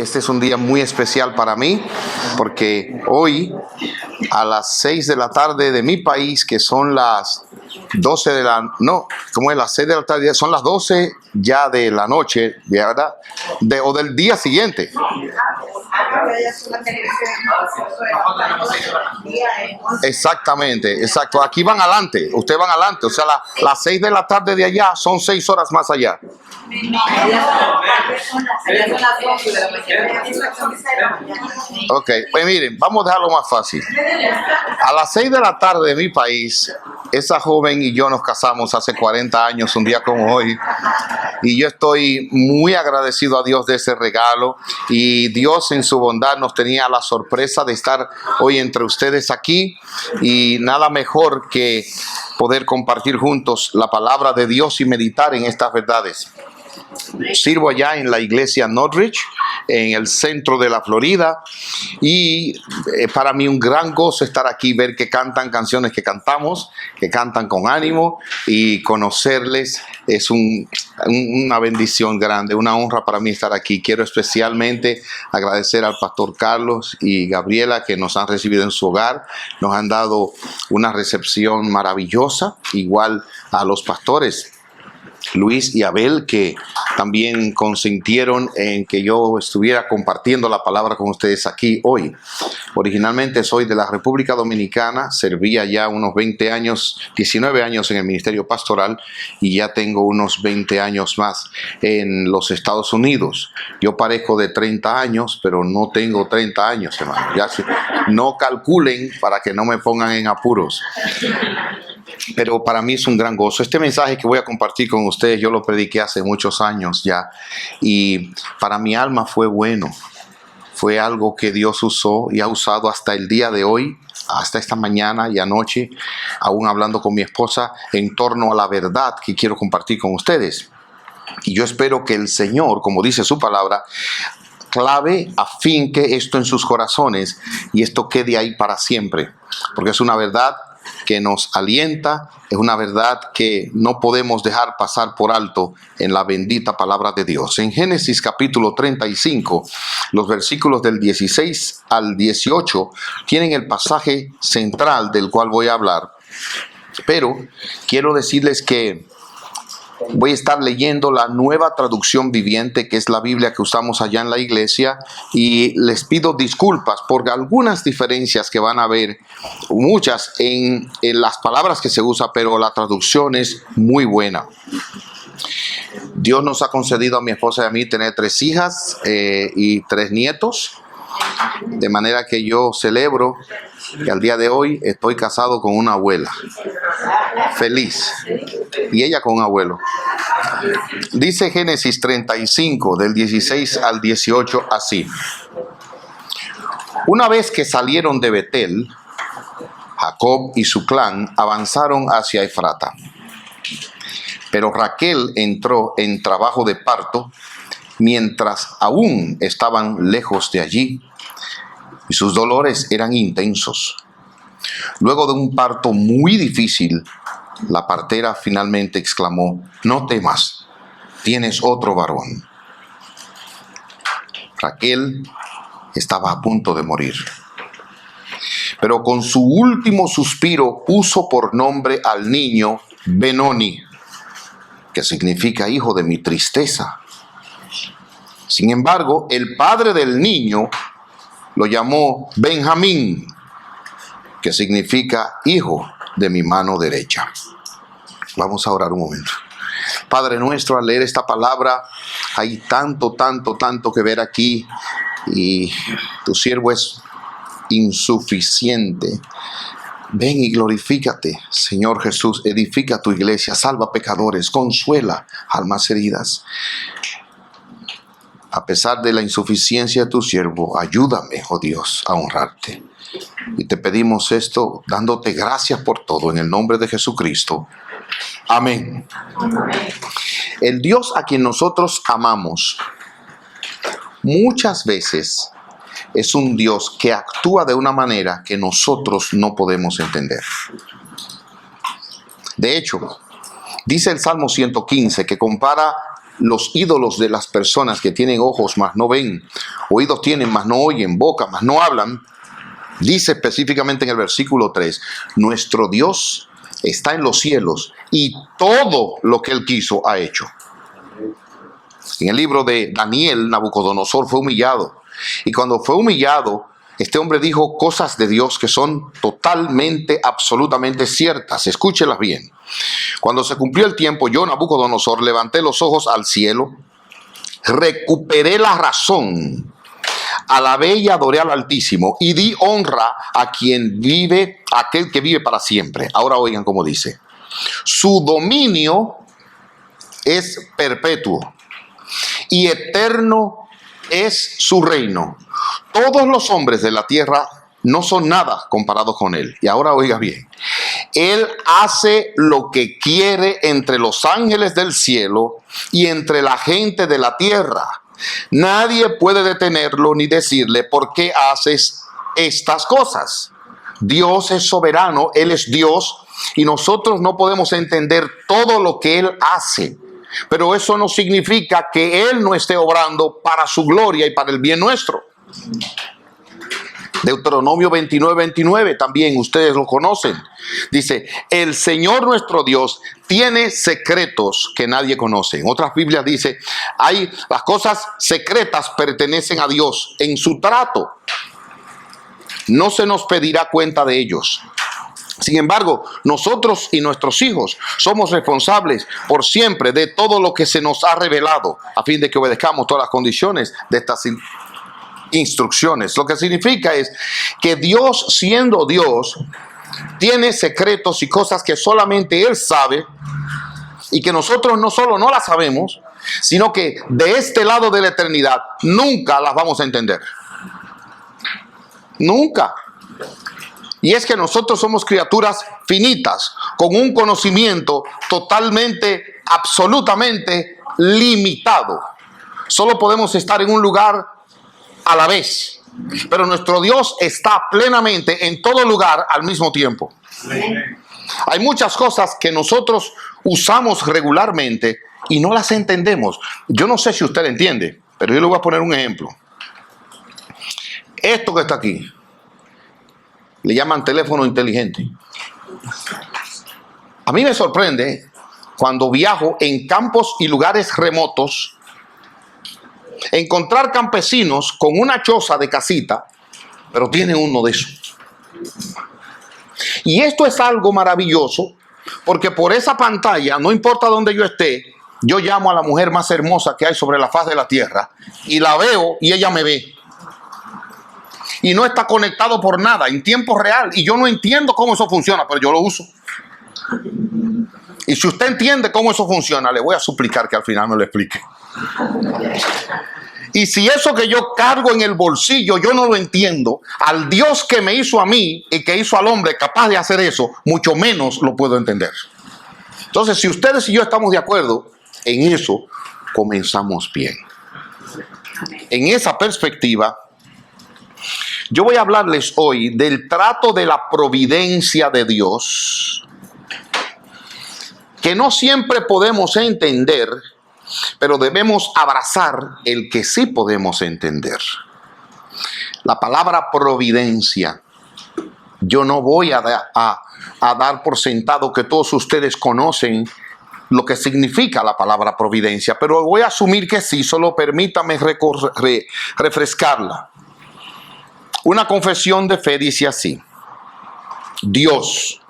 Este es un día muy especial para mí porque hoy a las 6 de la tarde de mi país, que son las 12 de la... No, ¿cómo es? Las 6 de la tarde, son las 12 ya de la noche, ¿verdad? O del día siguiente. Exactamente, exacto. Aquí van adelante, ustedes van adelante. O sea, las 6 de la tarde de allá son 6 horas más allá. Ok, pues miren, vamos a dejarlo más fácil. A las 6 de la tarde de mi país, esa joven y yo nos casamos hace 40 años, un día como hoy. Y yo estoy muy agradecido a Dios de ese regalo. Y Dios en su bondad nos tenía la sorpresa de estar hoy entre ustedes aquí. Y nada mejor que poder compartir juntos la palabra de Dios y meditar en estas verdades. Sirvo allá en la iglesia Northridge, en el centro de la Florida, y para mí un gran gozo estar aquí, ver que cantan canciones que cantamos, que cantan con ánimo, y conocerles es una bendición grande, una honra para mí estar aquí. Quiero especialmente agradecer al pastor Carlos y Gabriela que nos han recibido en su hogar, nos han dado una recepción maravillosa, igual a los pastores Luis y Abel, que también consintieron en que yo estuviera compartiendo la palabra con ustedes aquí hoy. Originalmente soy de la República Dominicana, servía ya unos 20 años, 19 años en el ministerio pastoral y ya tengo unos 20 años más en los Estados Unidos. Yo parezco de 30 años, pero no tengo 30 años, hermano. Ya no calculen para que no me pongan en apuros. Pero para mí es un gran gozo. Este mensaje que voy a compartir con ustedes, yo lo prediqué hace muchos años ya. Y para mi alma fue bueno. Fue algo que Dios usó y ha usado hasta el día de hoy, hasta esta mañana y anoche, aún hablando con mi esposa en torno a la verdad que quiero compartir con ustedes. Y yo espero que el Señor, como dice su palabra, clave, afinque esto en sus corazones y esto quede ahí para siempre. Porque es una verdad que nos alienta, es una verdad que no podemos dejar pasar por alto en la bendita palabra de Dios. En Génesis capítulo 35, los versículos del 16 al 18 tienen el pasaje central del cual voy a hablar, pero quiero decirles que voy a estar leyendo la Nueva Traducción Viviente, que es la Biblia que usamos allá en la iglesia, y les pido disculpas por algunas diferencias que van a haber, muchas en las palabras que se usan, pero la traducción es muy buena. Dios nos ha concedido a mi esposa y a mí tener 3 hijas y 3 nietos, de manera que yo celebro que al día de hoy estoy casado con una abuela. Feliz. Y ella con un abuelo. Dice Génesis 35, del 16 al 18, así. Una vez que salieron de Betel, Jacob y su clan avanzaron hacia Efrata. Pero Raquel entró en trabajo de parto mientras aún estaban lejos de allí, y sus dolores eran intensos. Luego de un parto muy difícil, la partera finalmente exclamó: «No temas, tienes otro varón». Raquel estaba a punto de morir, pero con su último suspiro puso por nombre al niño Benoni, que significa hijo de mi tristeza. Sin embargo, el padre del niño lo llamó Benjamín, que significa hijo de mi mano derecha. Vamos a orar un momento. Padre nuestro, al leer esta palabra, hay tanto que ver aquí, y tu siervo es insuficiente. Ven y glorifícate, Señor Jesús, edifica tu iglesia, salva pecadores, consuela almas heridas. A pesar de la insuficiencia de tu siervo, ayúdame, oh Dios, a honrarte. Y te pedimos esto dándote gracias por todo, en el nombre de Jesucristo. Amén. El Dios a quien nosotros amamos muchas veces es un Dios que actúa de una manera que nosotros no podemos entender. De hecho, dice el Salmo 115 que compara los ídolos de las personas que tienen ojos mas no ven oídos tienen, mas no oyen, boca, mas no hablan. Dice específicamente en el versículo 3, nuestro Dios está en los cielos y todo lo que Él quiso ha hecho. En el libro de Daniel, Nabucodonosor fue humillado. Y cuando fue humillado, este hombre dijo cosas de Dios que son totalmente, absolutamente ciertas. Escúchelas bien. Cuando se cumplió el tiempo, yo, Nabucodonosor, levanté los ojos al cielo, recuperé la razón, alabé y adoré al Altísimo y di honra a quien vive, a aquel que vive para siempre. Ahora oigan cómo dice. Su dominio es perpetuo y eterno es su reino. Todos los hombres de la tierra no son nada comparados con Él. Y ahora oiga bien. Él hace lo que quiere entre los ángeles del cielo y entre la gente de la tierra. Nadie puede detenerlo ni decirle por qué haces estas cosas. Dios es soberano, Él es Dios y nosotros no podemos entender todo lo que Él hace. Pero eso no significa que Él no esté obrando para su gloria y para el bien nuestro. Deuteronomio 29:29 también ustedes lo conocen. Dice, el Señor nuestro Dios tiene secretos que nadie conoce. En otras Biblias dice, las cosas secretas pertenecen a Dios en su trato. No se nos pedirá cuenta de ellos. Sin embargo, nosotros y nuestros hijos somos responsables por siempre de todo lo que se nos ha revelado, a fin de que obedezcamos todas las condiciones de estas instrucciones. Lo que significa es que Dios, siendo Dios, tiene secretos y cosas que solamente Él sabe y que nosotros no solo no las sabemos, sino que de este lado de la eternidad nunca las vamos a entender. Nunca. Y es que nosotros somos criaturas finitas, con un conocimiento totalmente, absolutamente limitado. Solo podemos estar en un lugar a la vez. Pero nuestro Dios está plenamente en todo lugar al mismo tiempo. Hay muchas cosas que nosotros usamos regularmente y no las entendemos. Yo no sé si usted entiende, pero yo le voy a poner un ejemplo. Esto que está aquí, le llaman teléfono inteligente. A mí me sorprende cuando viajo en campos y lugares remotos, encontrar campesinos con una choza de casita, pero tienen uno de esos. Y esto es algo maravilloso, porque por esa pantalla, no importa dónde yo esté, yo llamo a la mujer más hermosa que hay sobre la faz de la tierra, y la veo y ella me ve. Y no está conectado por nada, en tiempo real. Y yo no entiendo cómo eso funciona, pero yo lo uso. Y si usted entiende cómo eso funciona, le voy a suplicar que al final me lo explique. Y si eso que yo cargo en el bolsillo yo no lo entiendo, al Dios que me hizo a mí y que hizo al hombre capaz de hacer eso, mucho menos lo puedo entender. Entonces, si ustedes y yo estamos de acuerdo en eso, comenzamos bien. En esa perspectiva, yo voy a hablarles hoy del trato de la providencia de Dios, que no siempre podemos entender, pero debemos abrazar el que sí podemos entender. La palabra providencia, yo no voy a dar por sentado que todos ustedes conocen lo que significa la palabra providencia, pero voy a asumir que sí, solo permítame refrescarla. Una confesión de fe dice así: Dios,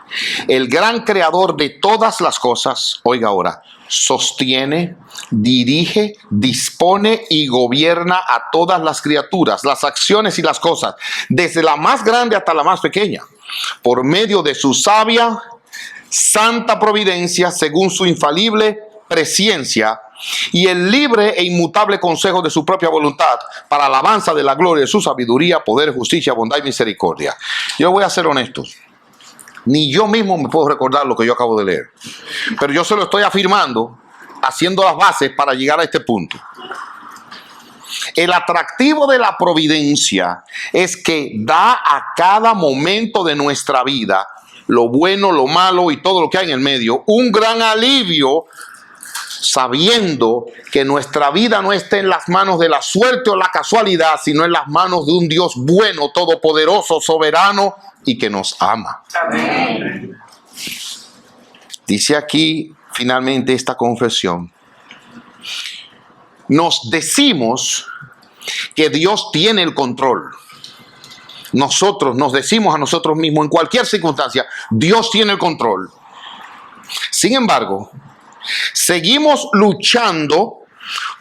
el gran creador de todas las cosas, oiga ahora, sostiene, dirige, dispone y gobierna a todas las criaturas, las acciones y las cosas, desde la más grande hasta la más pequeña, por medio de su sabia, santa providencia, según su infalible presciencia y el libre e inmutable consejo de su propia voluntad, para alabanza de la gloria de su sabiduría, poder, justicia, bondad y misericordia. Yo voy a ser honesto. Ni yo mismo me puedo recordar lo que yo acabo de leer. Pero yo se lo estoy afirmando, haciendo las bases para llegar a este punto. El atractivo de la providencia es que da a cada momento de nuestra vida, lo bueno, lo malo y todo lo que hay en el medio, un gran alivio sabiendo que nuestra vida no está en las manos de la suerte o la casualidad, sino en las manos de un Dios bueno, todopoderoso, soberano y que nos ama. Amén. Dice aquí finalmente esta confesión. Nos decimos que Dios tiene el control. Nosotros nos decimos a nosotros mismos en cualquier circunstancia, Dios tiene el control. Sin embargo, seguimos luchando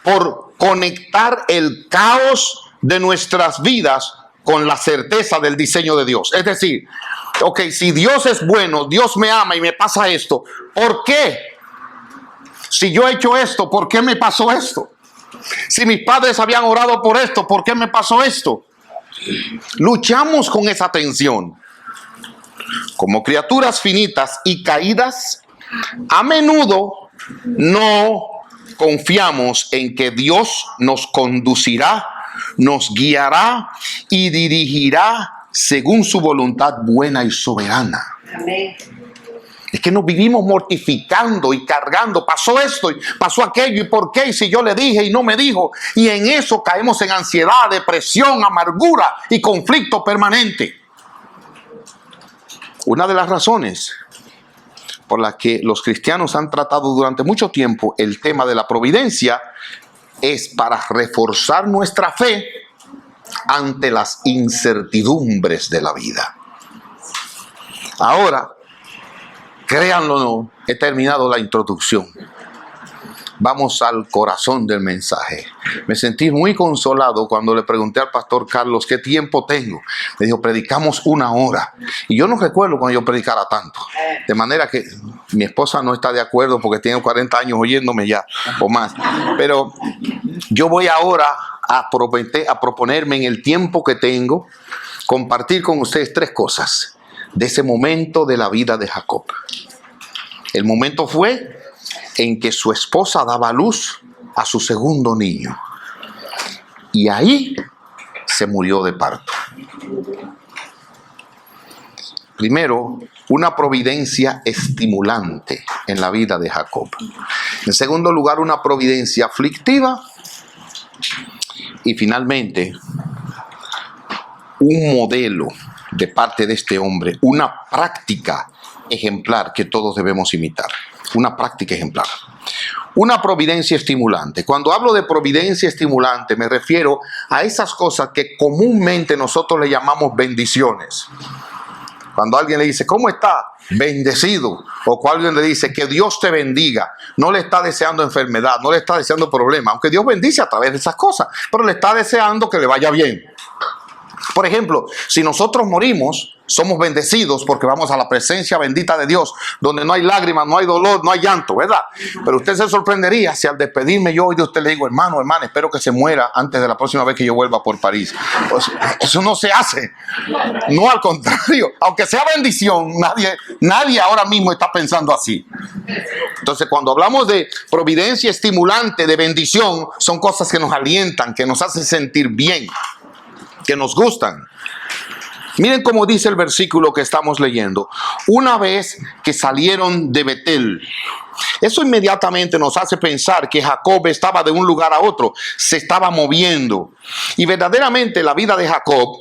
por conectar el caos de nuestras vidas con la certeza del diseño de Dios. Es decir, ok, si Dios es bueno, Dios me ama y me pasa esto, ¿por qué? Si yo he hecho esto, ¿por qué me pasó esto? Si mis padres habían orado por esto, ¿por qué me pasó esto? Luchamos con esa tensión. Como criaturas finitas y caídas, a menudo no confiamos en que Dios nos conducirá, nos guiará y dirigirá según su voluntad buena y soberana. Amén. Es que nos vivimos mortificando y cargando. Pasó esto y pasó aquello. ¿Y por qué? Y si yo le dije y no me dijo. Y en eso caemos en ansiedad, depresión, amargura y conflicto permanente. Una de las razones por las que los cristianos han tratado durante mucho tiempo el tema de la providencia es para reforzar nuestra fe ante las incertidumbres de la vida. Ahora, créanlo o no, he terminado la introducción. Vamos al corazón del mensaje. Me sentí muy consolado cuando le pregunté al pastor Carlos qué tiempo tengo. Me dijo, predicamos 1 hora. Y yo no recuerdo cuando yo predicara tanto. De manera que mi esposa no está de acuerdo porque tiene 40 años oyéndome ya o más. Pero yo voy ahora a proponerme en el tiempo que tengo compartir con ustedes 3 cosas de ese momento de la vida de Jacob. El momento fue en que su esposa daba a luz a su segundo niño. Y ahí se murió de parto. Primero, una providencia estimulante en la vida de Jacob. En segundo lugar, una providencia aflictiva. Y finalmente, un modelo de parte de este hombre, una práctica ejemplar que todos debemos imitar. Una práctica ejemplar. Una providencia estimulante. Cuando hablo de providencia estimulante me refiero a esas cosas que comúnmente nosotros le llamamos bendiciones. Cuando alguien le dice, ¿cómo está? Bendecido. O cuando alguien le dice, que Dios te bendiga. No le está deseando enfermedad, no le está deseando problemas. Aunque Dios bendice a través de esas cosas. Pero le está deseando que le vaya bien. Por ejemplo, si nosotros morimos, somos bendecidos porque vamos a la presencia bendita de Dios, donde no hay lágrimas, no hay dolor, no hay llanto, ¿verdad? Pero usted se sorprendería si al despedirme yo hoy de usted le digo, hermano, espero que se muera antes de la próxima vez que yo vuelva por París. Pues, eso no se hace. No, al contrario. Aunque sea bendición, nadie ahora mismo está pensando así. Entonces, cuando hablamos de providencia estimulante, de bendición, son cosas que nos alientan, que nos hacen sentir bien, que nos gustan. Miren cómo dice el versículo que estamos leyendo. Una vez que salieron de Betel. Eso inmediatamente nos hace pensar que Jacob estaba de un lugar a otro. Se estaba moviendo. Y verdaderamente la vida de Jacob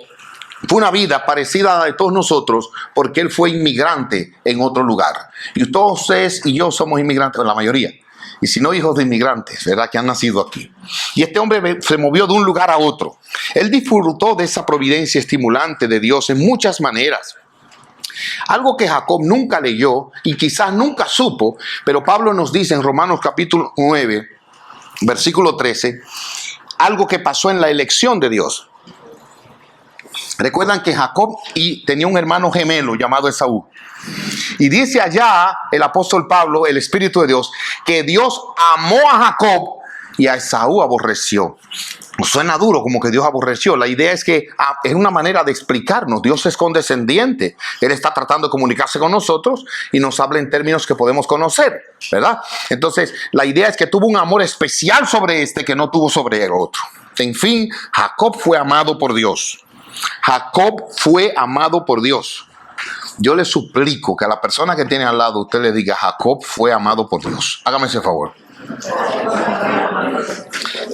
fue una vida parecida a la de todos nosotros porque él fue inmigrante en otro lugar. Y todos ustedes y yo somos inmigrantes, la mayoría. Y si no, hijos de inmigrantes, ¿verdad? Que han nacido aquí. Y este hombre se movió de un lugar a otro. Él disfrutó de esa providencia estimulante de Dios en muchas maneras. Algo que Jacob nunca leyó y quizás nunca supo, pero Pablo nos dice en Romanos capítulo 9, versículo 13, algo que pasó en la elección de Dios. Recuerdan que Jacob tenía un hermano gemelo llamado Esaú. Y dice allá el apóstol Pablo, el Espíritu de Dios, que Dios amó a Jacob y a Esaú aborreció. Suena duro, como que Dios aborreció. La idea es que es una manera de explicarnos. Dios es condescendiente. Él está tratando de comunicarse con nosotros y nos habla en términos que podemos conocer, ¿verdad? Entonces, la idea es que tuvo un amor especial sobre este que no tuvo sobre el otro. En fin, Jacob fue amado por Dios. Jacob fue amado por Dios. Yo le suplico que a la persona que tiene al lado usted le diga, Jacob fue amado por Dios. Hágame ese favor.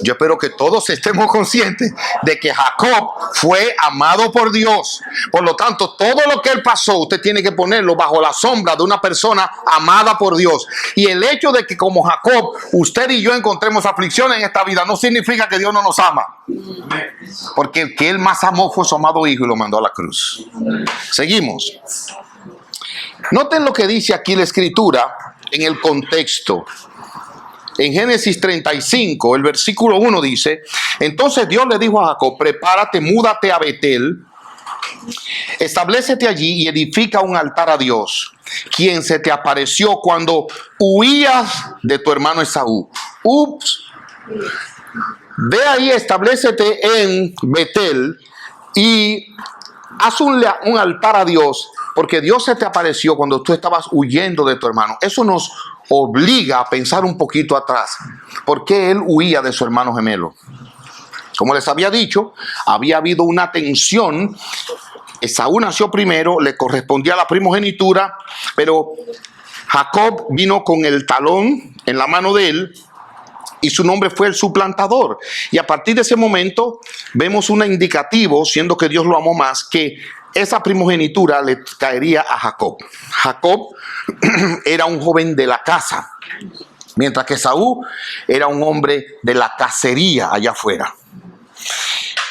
Yo espero que todos estemos conscientes de que Jacob fue amado por Dios. Por lo tanto, todo lo que él pasó, usted tiene que ponerlo bajo la sombra de una persona amada por Dios. Y el hecho de que como Jacob, usted y yo encontremos aflicciones en esta vida, no significa que Dios no nos ama. Porque el que él más amó fue su amado hijo y lo mandó a la cruz. Seguimos. Noten lo que dice aquí la escritura en el contexto. En Génesis 35, el versículo 1 dice: entonces Dios le dijo a Jacob, prepárate, múdate a Betel, establécete allí y edifica un altar a Dios, quien se te apareció cuando huías de tu hermano Esaú. Ups. Ve ahí, establécete en Betel y haz un altar a Dios, porque Dios se te apareció cuando tú estabas huyendo de tu hermano. Eso nos obliga a pensar un poquito atrás. ¿Por qué él huía de su hermano gemelo? Como les había dicho, había habido una tensión. Esaú nació primero, le correspondía la primogenitura, pero Jacob vino con el talón en la mano de él y su nombre fue el suplantador. Y a partir de ese momento vemos un indicativo, siendo que Dios lo amó más, que esa primogenitura le caería a Jacob. Jacob era un joven de la casa, mientras que Esaú era un hombre de la cacería allá afuera.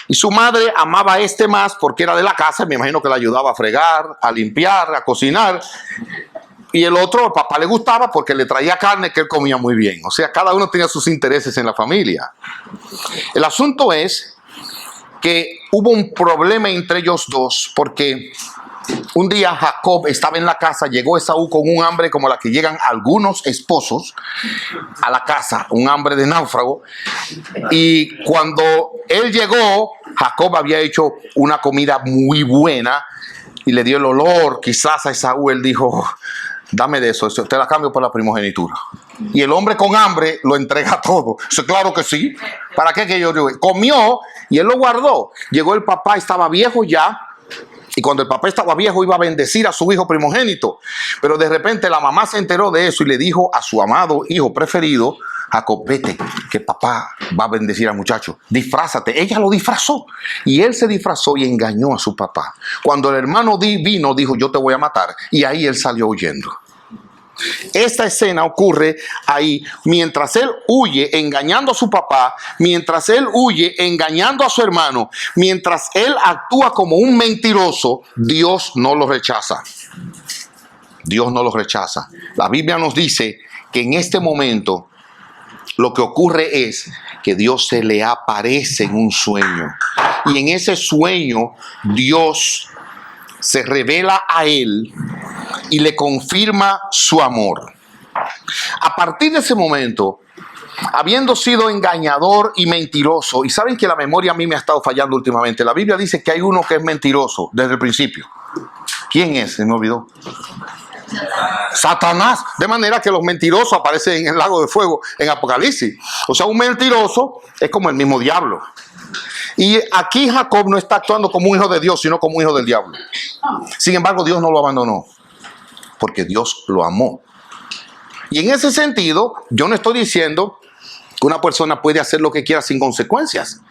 Y su madre amaba a este más porque era de la casa. Me imagino que le ayudaba a fregar, a limpiar, a cocinar. Y el otro, el papá le gustaba porque le traía carne que él comía muy bien. O sea, cada uno tenía sus intereses en la familia. El asunto es que hubo un problema entre ellos dos, porque un día Jacob estaba en la casa, llegó Esaú con un hambre como la que llegan algunos esposos a la casa, un hambre de náufrago, y cuando él llegó, Jacob había hecho una comida muy buena y le dio el olor quizás a Esaú. Él dijo: dame de eso, te la cambio por la primogenitura. Y el hombre con hambre lo entrega todo. Eso, claro que sí. ¿Para qué que yo comió? Y él lo guardó. Llegó el papá, estaba viejo ya. Y cuando el papá estaba viejo iba a bendecir a su hijo primogénito. Pero de repente la mamá se enteró de eso y le dijo a su amado hijo preferido: Jacob, vete, que papá va a bendecir al muchacho. Disfrázate. Ella lo disfrazó. Y él se disfrazó y engañó a su papá. Cuando el hermano vino, dijo: yo te voy a matar. Y ahí él salió huyendo. Esta escena ocurre ahí mientras él huye engañando a su papá, mientras él huye engañando a su hermano, mientras él actúa como un mentiroso. Dios no lo rechaza. Dios no lo rechaza. La Biblia nos dice que en este momento lo que ocurre es que Dios se le aparece en un sueño. Y en ese sueño Dios se revela a él y le confirma su amor. A partir de ese momento, habiendo sido engañador y mentiroso, y saben que la memoria a mí me ha estado fallando últimamente, la Biblia dice que hay uno que es mentiroso desde el principio. ¿Quién es? Se me olvidó. Satanás. De manera que los mentirosos aparecen en el lago de fuego en Apocalipsis. O sea, un mentiroso es como el mismo diablo. Y aquí Jacob no está actuando como un hijo de Dios, sino como un hijo del diablo. Sin embargo, Dios no lo abandonó, porque Dios lo amó. Y en ese sentido, yo no estoy diciendo que una persona puede hacer lo que quiera sin consecuencias.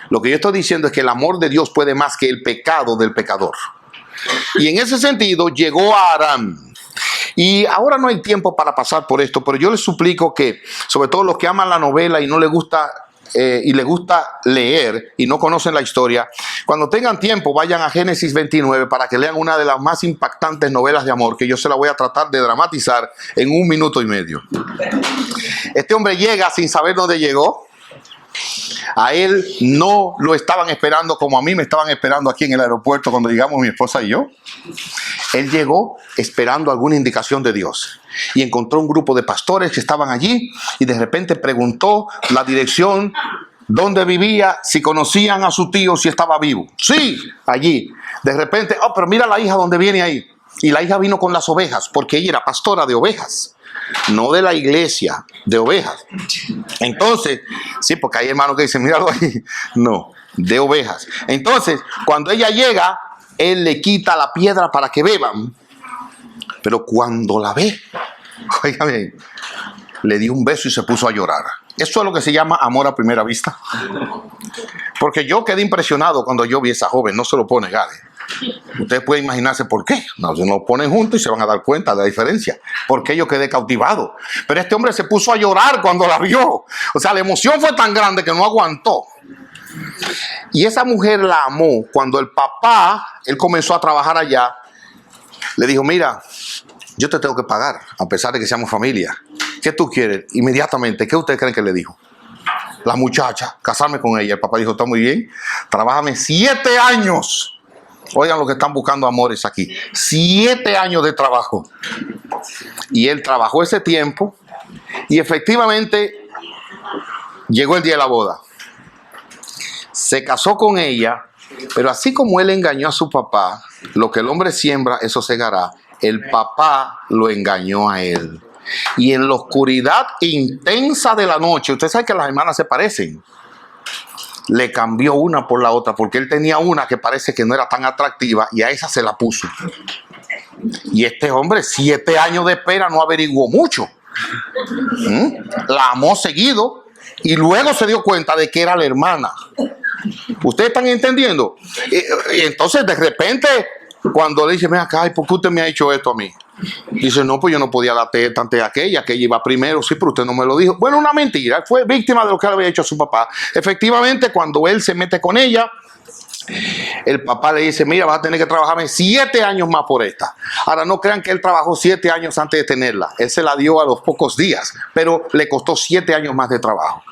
Lo que yo estoy diciendo es que el amor de Dios puede más que el pecado del pecador. Y en ese sentido llegó a Aram. Y ahora no hay tiempo para pasar por esto, pero yo les suplico que, sobre todo los que aman la novela y no les gusta les gusta leer y no conocen la historia, cuando tengan tiempo vayan a Génesis 29 para que lean una de las más impactantes novelas de amor, que yo se la voy a tratar de dramatizar en 1 minuto y medio. Este hombre llega sin saber dónde llegó. A él no lo estaban esperando como a mí me estaban esperando aquí en el aeropuerto cuando llegamos mi esposa y yo. Él llegó esperando alguna indicación de Dios y encontró un grupo de pastores que estaban allí y de repente preguntó la dirección, dónde vivía, si conocían a su tío, si estaba vivo. Sí, allí. De repente, pero mira la hija donde viene ahí. Y la hija vino con las ovejas porque ella era pastora de ovejas. No de la iglesia, de ovejas. Entonces, sí, porque hay hermanos que dicen, míralo ahí. No, de ovejas. Entonces, cuando ella llega, él le quita la piedra para que beban. Pero cuando la ve, óigame, le dio un beso y se puso a llorar. Eso es lo que se llama amor a primera vista. Porque yo quedé impresionado cuando yo vi a esa joven, no se lo puedo negar. Ustedes pueden imaginarse por qué. Nos ponen juntos y se van a dar cuenta de la diferencia. Porque yo quedé cautivado. Pero este hombre se puso a llorar cuando la vio. O sea, la emoción fue tan grande que no aguantó. Y esa mujer la amó. Cuando el papá, él comenzó a trabajar allá, le dijo, mira, yo te tengo que pagar, a pesar de que seamos familia. ¿Qué tú quieres? Inmediatamente, ¿qué ustedes creen que le dijo? La muchacha, casarme con ella. El papá dijo, está muy bien, trabájame 7 años. Oigan lo que están buscando amores aquí. 7 años de trabajo. Y él trabajó ese tiempo y efectivamente llegó el día de la boda. Se casó con ella, pero así como él engañó a su papá, lo que el hombre siembra, eso segará. El papá lo engañó a él. Y en la oscuridad intensa de la noche, usted sabe que las hermanas se parecen, le cambió una por la otra, porque él tenía una que parece que no era tan atractiva y a esa se la puso. Y este hombre, 7 años de espera, no averiguó mucho. La amó seguido y luego se dio cuenta de que era la hermana. ¿Ustedes están entendiendo? Y entonces de repente, cuando le dice, ven acá, ¿por qué usted me ha hecho esto a mí? Dice, no, pues yo no podía darte ante aquella iba primero. Sí, pero usted no me lo dijo. Bueno, una mentira. Él fue víctima de lo que le había hecho a su papá. Efectivamente, cuando él se mete con ella, el papá le dice, mira, vas a tener que trabajarme 7 años más por esta. Ahora, no crean que él trabajó 7 años antes de tenerla. Él se la dio a los pocos días, pero le costó 7 años más de trabajo.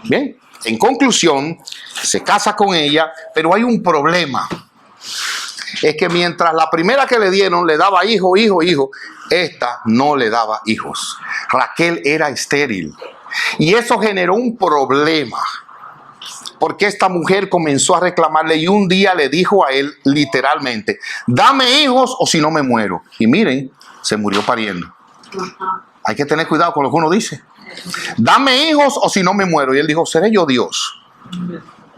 Bien, en conclusión, se casa con ella, pero hay un problema. Es que mientras la primera que le dieron le daba hijo, esta no le daba hijos. Raquel era estéril. Y eso generó un problema. Porque esta mujer comenzó a reclamarle y un día le dijo a él literalmente, dame hijos o si no me muero. Y miren, se murió pariendo. Hay que tener cuidado con lo que uno dice. Dame hijos o si no me muero. Y él dijo, ¿seré yo Dios?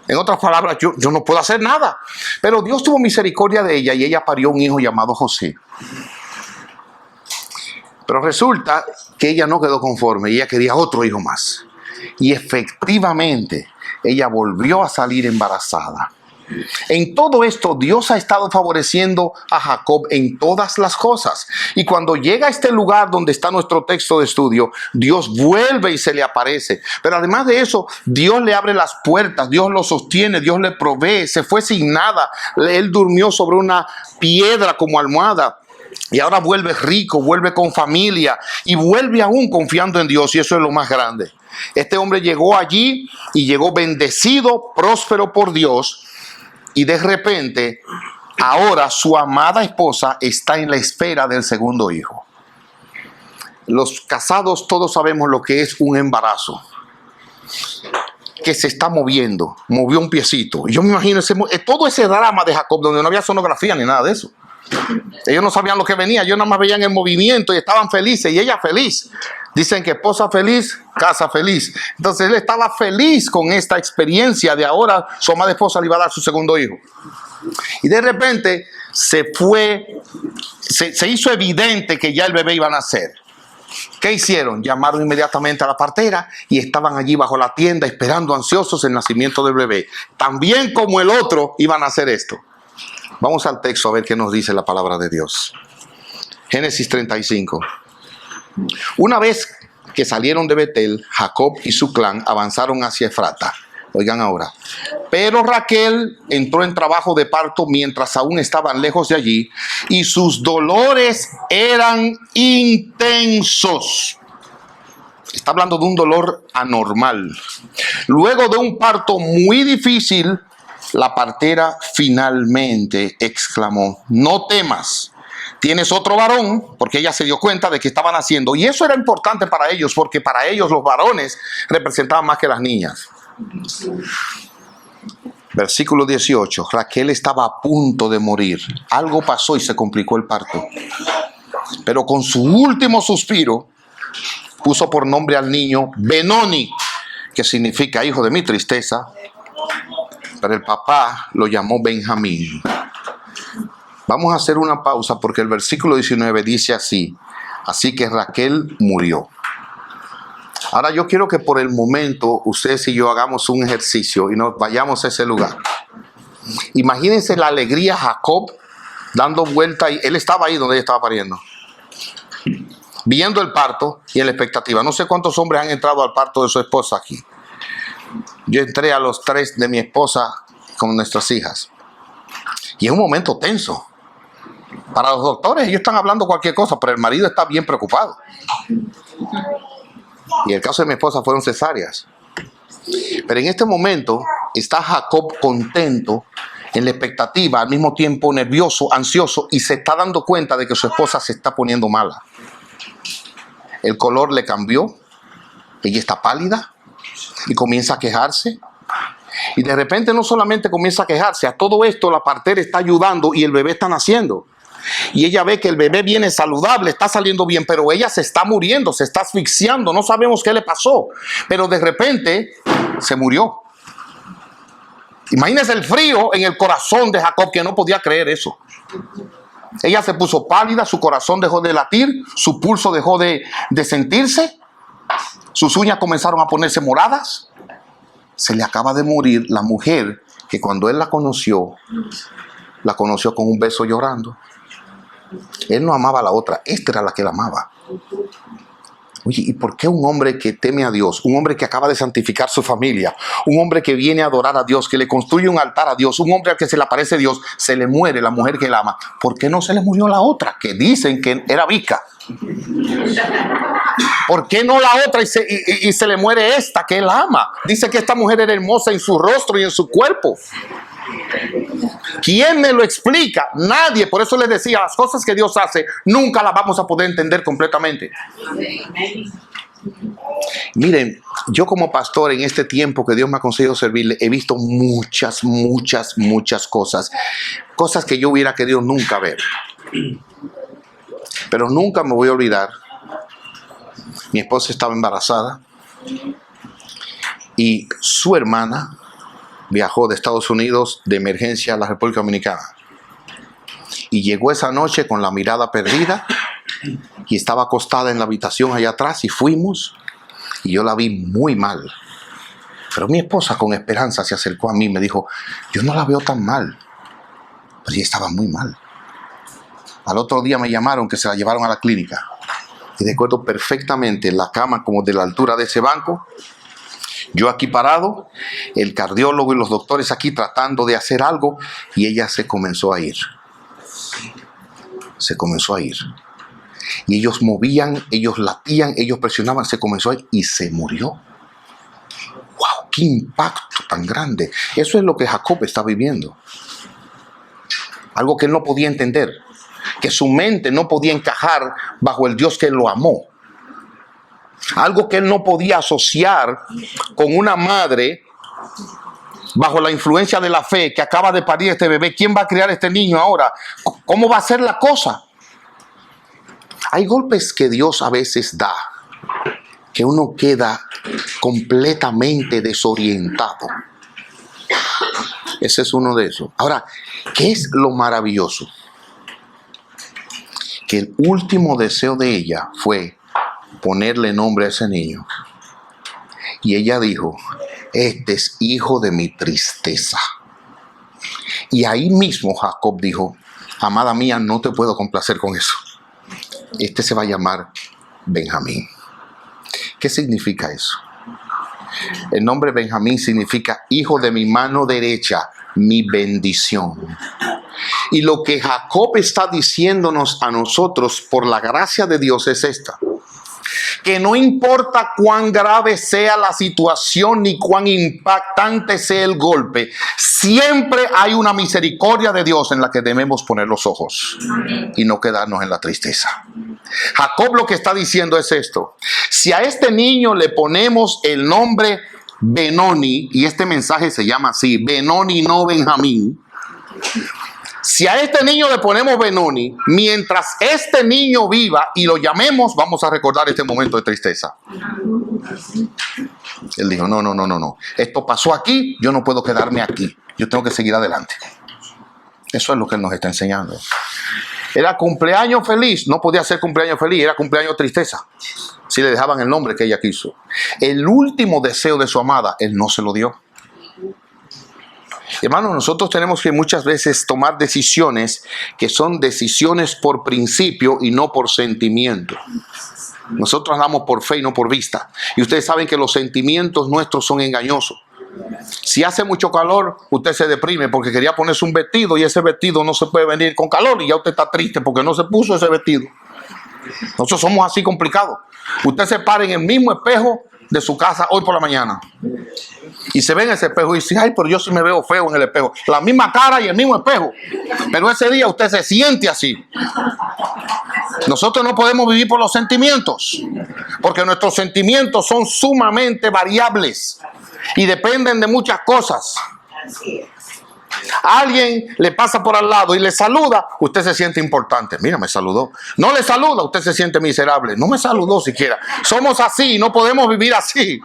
En otras palabras, yo no puedo hacer nada. Pero Dios tuvo misericordia de ella y ella parió un hijo llamado José. Pero resulta que ella no quedó conforme. Ella quería otro hijo más. Y efectivamente, ella volvió a salir embarazada. En todo esto, Dios ha estado favoreciendo a Jacob en todas las cosas. Y cuando llega a este lugar donde está nuestro texto de estudio, Dios vuelve y se le aparece. Pero además de eso, Dios le abre las puertas, Dios lo sostiene, Dios le provee. Se fue sin nada. Él durmió sobre una piedra como almohada. Y ahora vuelve rico, vuelve con familia y vuelve aún confiando en Dios. Y eso es lo más grande. Este hombre llegó allí y llegó bendecido, próspero por Dios. Y de repente, ahora su amada esposa está en la espera del segundo hijo. Los casados todos sabemos lo que es un embarazo. Que se está moviendo, movió un piecito. Yo me imagino todo ese drama de Jacob, donde no había sonografía ni nada de eso. Ellos no sabían lo que venía, ellos nada más veían el movimiento y estaban felices, y ella feliz. Dicen que esposa feliz, casa feliz. Entonces él estaba feliz con esta experiencia de ahora su amada esposa le iba a dar su segundo hijo. Y de repente se hizo evidente que ya el bebé iba a nacer. ¿Qué hicieron? Llamaron inmediatamente a la partera y estaban allí bajo la tienda esperando ansiosos el nacimiento del bebé. También como el otro iban a hacer esto. Vamos al texto a ver qué nos dice la palabra de Dios. Génesis 35. Una vez que salieron de Betel, Jacob y su clan avanzaron hacia Efrata. Oigan ahora. Pero Raquel entró en trabajo de parto mientras aún estaban lejos de allí y sus dolores eran intensos. Está hablando de un dolor anormal. Luego de un parto muy difícil, la partera finalmente exclamó, no temas, tienes otro varón, porque ella se dio cuenta de que estaban haciendo. Y eso era importante para ellos, porque para ellos los varones representaban más que las niñas. Versículo 18, Raquel estaba a punto de morir. Algo pasó y se complicó el parto. Pero con su último suspiro, puso por nombre al niño Benoni, que significa hijo de mi tristeza. Pero el papá lo llamó Benjamín. Vamos a hacer una pausa porque el versículo 19 dice así. Así que Raquel murió. Ahora yo quiero que por el momento ustedes y yo hagamos un ejercicio y nos vayamos a ese lugar. Imagínense la alegría de Jacob dando vuelta. Y él estaba ahí donde ella estaba pariendo, viendo el parto y en la expectativa. No sé cuántos hombres han entrado al parto de su esposa aquí. Yo entré a los 3 de mi esposa con nuestras hijas. Y es un momento tenso. Para los doctores, ellos están hablando cualquier cosa, pero el marido está bien preocupado. Y el caso de mi esposa fueron cesáreas. Pero en este momento está Jacob contento, en la expectativa, al mismo tiempo nervioso, ansioso, y se está dando cuenta de que su esposa se está poniendo mala. El color le cambió, ella está pálida y comienza a quejarse. Y de repente no solamente comienza a quejarse, a todo esto la partera está ayudando y el bebé está naciendo. Y ella ve que el bebé viene saludable, está saliendo bien, pero ella se está muriendo, se está asfixiando, no sabemos qué le pasó. Pero de repente se murió. Imagínense el frío en el corazón de Jacob, que no podía creer eso. Ella se puso pálida, su corazón dejó de latir, su pulso dejó de sentirse, sus uñas comenzaron a ponerse moradas. Se le acaba de morir la mujer que cuando él la conoció con un beso llorando. Él no amaba a la otra, esta era la que la amaba. Oye, ¿y por qué un hombre que teme a Dios, un hombre que acaba de santificar su familia, un hombre que viene a adorar a Dios, que le construye un altar a Dios, un hombre al que se le aparece Dios, se le muere la mujer que él ama? ¿Por qué no se le murió la otra, que dicen que era Bica? ¿Por qué no la otra y se le muere esta que él ama? Dice que esta mujer era hermosa en su rostro y en su cuerpo. ¿Quién me lo explica? Nadie. Por eso les decía, las cosas que Dios hace nunca las vamos a poder entender completamente. Miren, yo como pastor en este tiempo que Dios me ha concedido servirle, he visto muchas cosas que yo hubiera querido nunca ver. Pero nunca me voy a olvidar. Mi esposa estaba embarazada y su hermana viajó de Estados Unidos de emergencia a la República Dominicana. Y llegó esa noche con la mirada perdida y estaba acostada en la habitación allá atrás y fuimos y yo la vi muy mal. Pero mi esposa con esperanza se acercó a mí y me dijo, yo no la veo tan mal, pero ella estaba muy mal. Al otro día me llamaron que se la llevaron a la clínica. Y recuerdo perfectamente la cama como de la altura de ese banco. Yo aquí parado, el cardiólogo y los doctores aquí tratando de hacer algo y ella se comenzó a ir. Se comenzó a ir. Y ellos movían, ellos latían, ellos presionaban, se comenzó a ir y se murió. ¡Wow! ¡Qué impacto tan grande! Eso es lo que Jacob está viviendo. Algo que él no podía entender. Que su mente no podía encajar bajo el Dios que lo amó. Algo que él no podía asociar con una madre bajo la influencia de la fe que acaba de parir este bebé. ¿Quién va a criar este niño ahora? ¿Cómo va a ser la cosa? Hay golpes que Dios a veces da que uno queda completamente desorientado. Ese es uno de esos. Ahora, ¿qué es lo maravilloso? Que el último deseo de ella fue ponerle nombre a ese niño. Y ella dijo, este es hijo de mi tristeza. Y ahí mismo Jacob dijo, amada mía, no te puedo complacer con eso. Este se va a llamar Benjamín. ¿Qué significa eso? El nombre Benjamín significa hijo de mi mano derecha, mi bendición. Y lo que Jacob está diciéndonos a nosotros por la gracia de Dios es esta: que no importa cuán grave sea la situación ni cuán impactante sea el golpe, siempre hay una misericordia de Dios en la que debemos poner los ojos y no quedarnos en la tristeza. Jacob lo que está diciendo es esto: si a este niño le ponemos el nombre Benoni, y este mensaje se llama así, Benoni, no Benjamín. Si a este niño le ponemos Benoni, mientras este niño viva y lo llamemos, vamos a recordar este momento de tristeza. Él dijo, no. Esto pasó aquí, yo no puedo quedarme aquí. Yo tengo que seguir adelante. Eso es lo que él nos está enseñando. Era cumpleaños feliz. No podía ser cumpleaños feliz, era cumpleaños tristeza. Si le dejaban el nombre que ella quiso. El último deseo de su amada, él no se lo dio. Hermanos, nosotros tenemos que muchas veces tomar decisiones que son decisiones por principio y no por sentimiento. Nosotros andamos por fe y no por vista. Y ustedes saben que los sentimientos nuestros son engañosos. Si hace mucho calor, usted se deprime porque quería ponerse un vestido y ese vestido no se puede venir con calor y ya usted está triste porque no se puso ese vestido. Nosotros somos así complicados. Usted se para en el mismo espejo de su casa hoy por la mañana y se ve en ese espejo y dice, ay, pero yo sí me veo feo en el espejo. La misma cara y el mismo espejo. Pero ese día usted se siente así. Nosotros no podemos vivir por los sentimientos, porque nuestros sentimientos son sumamente variables y dependen de muchas cosas. Alguien le pasa por al lado y le saluda, usted se siente importante. Mira, me saludó. No le saluda, usted se siente miserable. No me saludó siquiera. Somos así, no podemos vivir así.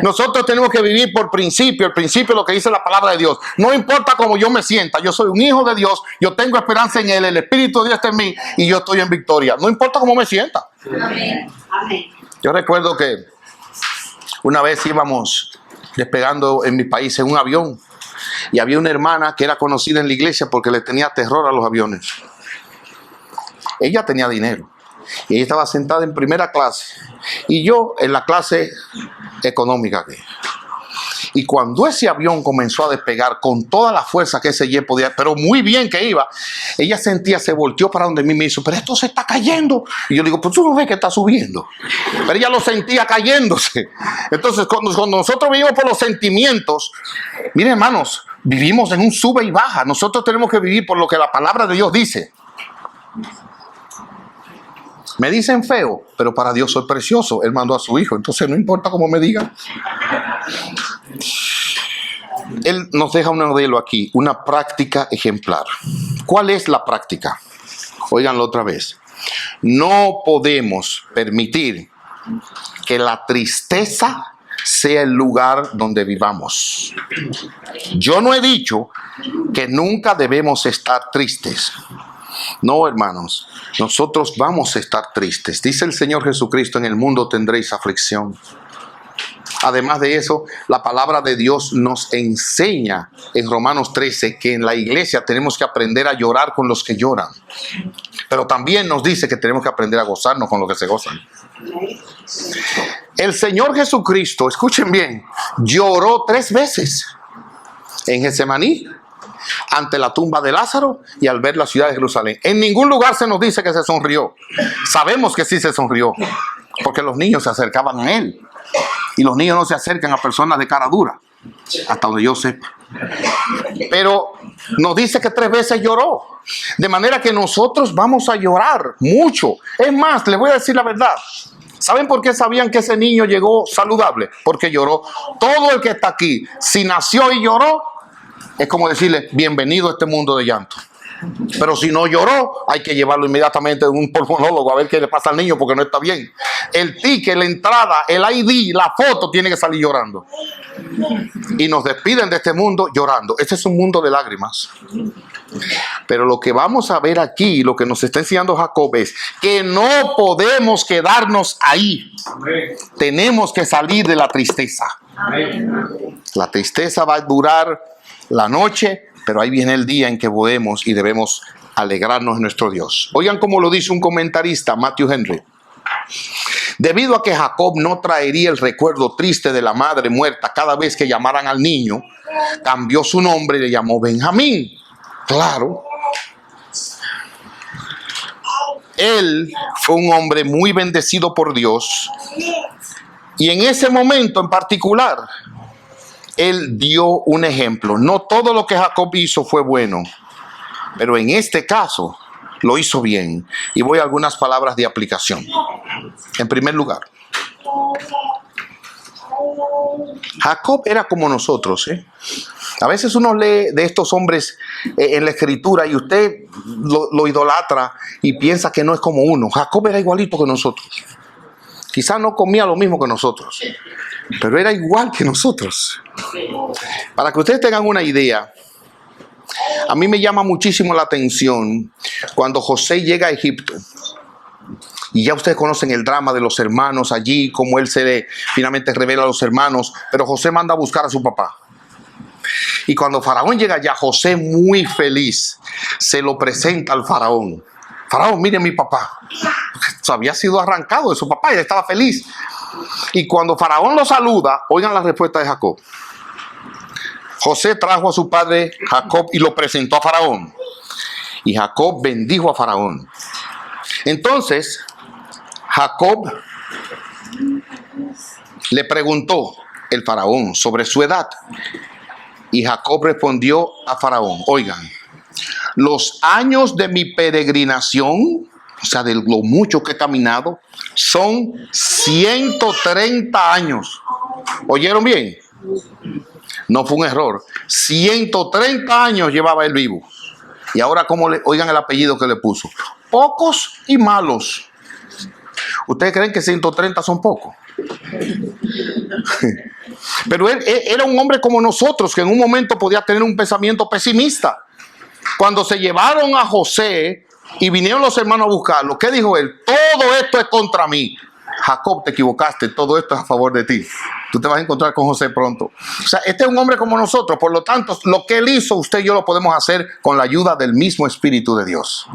Nosotros tenemos que vivir por principio. El principio es lo que dice la palabra de Dios. No importa cómo yo me sienta, yo soy un hijo de Dios, yo tengo esperanza en Él, el Espíritu de Dios está en mí y yo estoy en victoria. No importa cómo me sienta. Amén. Amén. Yo recuerdo que una vez íbamos despegando en mi país en un avión. Y había una hermana que era conocida en la iglesia porque le tenía terror a los aviones. Ella tenía dinero. Y ella estaba sentada en primera clase. Y yo en la clase económica. Y cuando ese avión comenzó a despegar con toda la fuerza que ese jet podía, pero muy bien que iba, ella sentía, se volteó para donde mí y me dijo, pero esto se está cayendo. Y yo le digo, pues tú no ves que está subiendo. Pero ella lo sentía cayéndose. Entonces, cuando nosotros vivimos por los sentimientos, miren hermanos, vivimos en un sube y baja. Nosotros tenemos que vivir por lo que la palabra de Dios dice. Me dicen feo, pero para Dios soy precioso. Él mandó a su hijo, entonces no importa cómo me digan. Él nos deja un modelo aquí, una práctica ejemplar. ¿Cuál es la práctica? Óiganlo otra vez. No podemos permitir que la tristeza sea el lugar donde vivamos. Yo no he dicho que nunca debemos estar tristes. No, hermanos, nosotros vamos a estar tristes. Dice el Señor Jesucristo, en el mundo tendréis aflicción. Además de eso, la palabra de Dios nos enseña en Romanos 13 que en la iglesia tenemos que aprender a llorar con los que lloran. Pero también nos dice que tenemos que aprender a gozarnos con los que se gozan. El Señor Jesucristo, escuchen bien, lloró 3 veces en Getsemaní, ante la tumba de Lázaro y al ver la ciudad de Jerusalén. En ningún lugar se nos dice que se sonrió. Sabemos que sí se sonrió, porque los niños se acercaban a él. Y los niños no se acercan a personas de cara dura, hasta donde yo sepa. Pero nos dice que 3 veces lloró. De manera que nosotros vamos a llorar mucho. Es más, les voy a decir la verdad. ¿Saben por qué sabían que ese niño llegó saludable? Porque lloró. Todo el que está aquí, si nació y lloró, es como decirle, bienvenido a este mundo de llanto. Pero si no lloró, hay que llevarlo inmediatamente a un pulmonólogo a ver qué le pasa al niño porque no está bien. El ticket, la entrada, el ID, la foto tiene que salir llorando. Y nos despiden de este mundo llorando. Este es un mundo de lágrimas. Pero lo que vamos a ver aquí, lo que nos está enseñando Jacob es que no podemos quedarnos ahí. Tenemos que salir de la tristeza. La tristeza va a durar la noche, pero ahí viene el día en que podemos y debemos alegrarnos en nuestro Dios. Oigan cómo lo dice un comentarista, Matthew Henry. Debido a que Jacob no traería el recuerdo triste de la madre muerta cada vez que llamaran al niño, cambió su nombre y le llamó Benjamín. Claro. Él fue un hombre muy bendecido por Dios. Y en ese momento en particular, él dio un ejemplo. No todo lo que Jacob hizo fue bueno, pero en este caso lo hizo bien. Y voy a algunas palabras de aplicación. En primer lugar, Jacob era como nosotros, A veces uno lee de estos hombres en la escritura y usted lo idolatra y piensa que no es como uno. Jacob era igualito que nosotros. Quizás no comía lo mismo que nosotros, pero era igual que nosotros. Para que ustedes tengan una idea, A mí me llama muchísimo la atención cuando José llega a Egipto. Y ya ustedes conocen el drama de los hermanos allí, cómo él finalmente revela a los hermanos, pero José manda a buscar a su papá. Y cuando Faraón llega allá, José muy feliz se lo presenta al Faraón. Faraón, mire mi papá. Había sido arrancado de su papá y él estaba feliz. Y cuando Faraón lo saluda, oigan la respuesta de Jacob. José trajo a su padre Jacob y lo presentó a Faraón. Y Jacob bendijo a Faraón. Entonces, Jacob le preguntó el Faraón sobre su edad. Y Jacob respondió a Faraón, oigan, los años de mi peregrinación, o sea, de lo mucho que he caminado, son 130 años. ¿Oyeron bien? No fue un error. 130 años llevaba él vivo. Y ahora, oigan el apellido que le puso. Pocos y malos. ¿Ustedes creen que 130 son pocos? Pero él era un hombre como nosotros, que en un momento podía tener un pensamiento pesimista. Cuando se llevaron a José y vinieron los hermanos a buscarlo, ¿qué dijo él? Todo esto es contra mí. Jacob, te equivocaste, todo esto es a favor de ti. Tú te vas a encontrar con José pronto. O sea, este es un hombre como nosotros, por lo tanto, lo que él hizo, usted y yo lo podemos hacer con la ayuda del mismo Espíritu de Dios.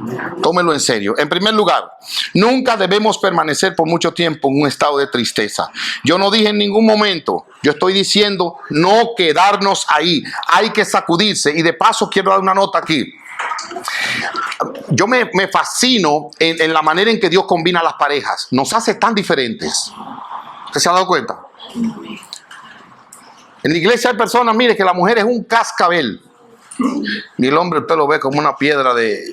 Tómelo en serio. En primer lugar, nunca debemos permanecer por mucho tiempo en un estado de tristeza. Yo no dije en ningún momento, yo estoy diciendo no quedarnos ahí. Hay que sacudirse. Y de paso quiero dar una nota aquí. Yo me fascino en la manera en que Dios combina las parejas. Nos hace tan diferentes. ¿Usted se ha dado cuenta? En la iglesia hay personas, mire, que la mujer es un cascabel. Y el hombre usted lo ve como una piedra de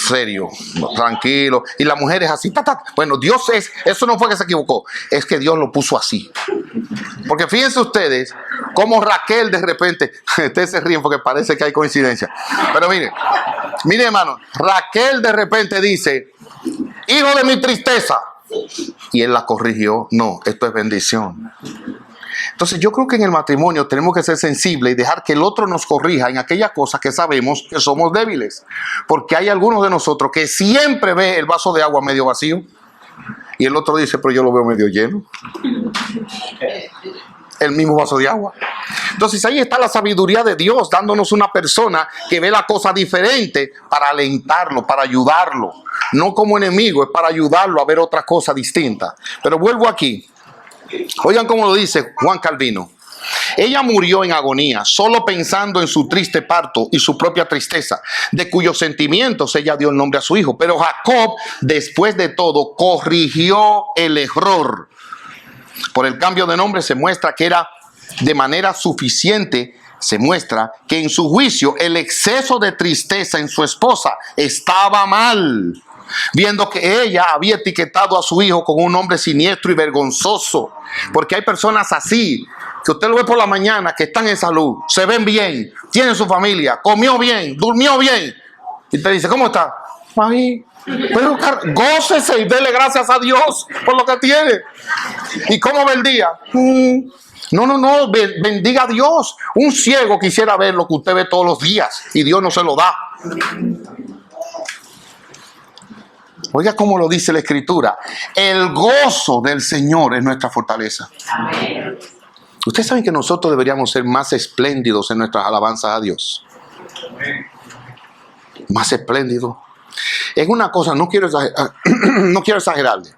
serio, tranquilo. Y la mujer es así. Bueno, eso no fue que se equivocó. Es que Dios lo puso así. Porque fíjense ustedes cómo Raquel de repente, ustedes se ríen porque parece que hay coincidencia. Pero mire hermano, Raquel de repente dice, hijo de mi tristeza. Y él la corrigió. No, esto es bendición. Entonces yo creo que en el matrimonio tenemos que ser sensibles y dejar que el otro nos corrija en aquellas cosas que sabemos que somos débiles. Porque hay algunos de nosotros que siempre ve el vaso de agua medio vacío y el otro dice, pero yo lo veo medio lleno. El mismo vaso de agua. Entonces ahí está la sabiduría de Dios, dándonos una persona que ve la cosa diferente para alentarlo, para ayudarlo. No como enemigo, es para ayudarlo a ver otra cosa distinta. Pero vuelvo aquí. Oigan cómo lo dice Juan Calvino. Ella murió en agonía, solo pensando en su triste parto y su propia tristeza, de cuyos sentimientos ella dio el nombre a su hijo. Pero Jacob, después de todo, corrigió el error. Por el cambio de nombre se muestra que era de manera suficiente, se muestra que en su juicio el exceso de tristeza en su esposa estaba mal, viendo que ella había etiquetado a su hijo con un nombre siniestro y vergonzoso. Porque hay personas así, que usted lo ve por la mañana, que están en salud, se ven bien, tienen su familia, comió bien, durmió bien. Y te dice, ¿cómo está? Ahí. Pero gócese y dele gracias a Dios por lo que tiene. ¿Y cómo ve el día? No, bendiga a Dios. Un ciego quisiera ver lo que usted ve todos los días y Dios no se lo da. Oiga cómo lo dice la Escritura. El gozo del Señor es nuestra fortaleza. Amén. Ustedes saben que nosotros deberíamos ser más espléndidos en nuestras alabanzas a Dios. Amén. Más espléndidos. Es una cosa, no quiero exagerarle.